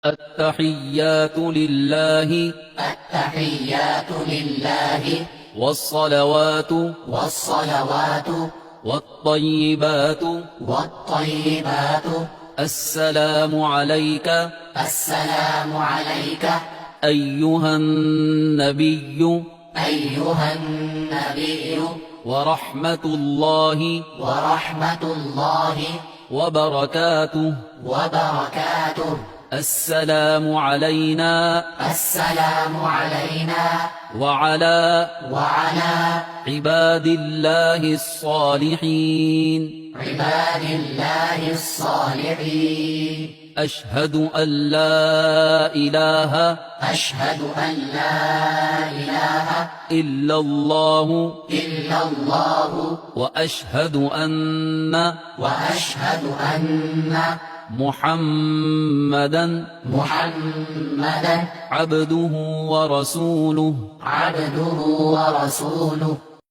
التحيات لله التحيات لله والصلوات والطيبات والطيبات السلام عليك السلام عليك أيها النبي أيها النبي ورحمة الله وبركاته السلام علينا السلام علينا وعلى وعلى عباد الله الصالحين أشهد أن لا إله أشهد أن لا إله إلا الله إلا الله وأشهد أن محمدا محمدا عبده ورسوله عبده ورسوله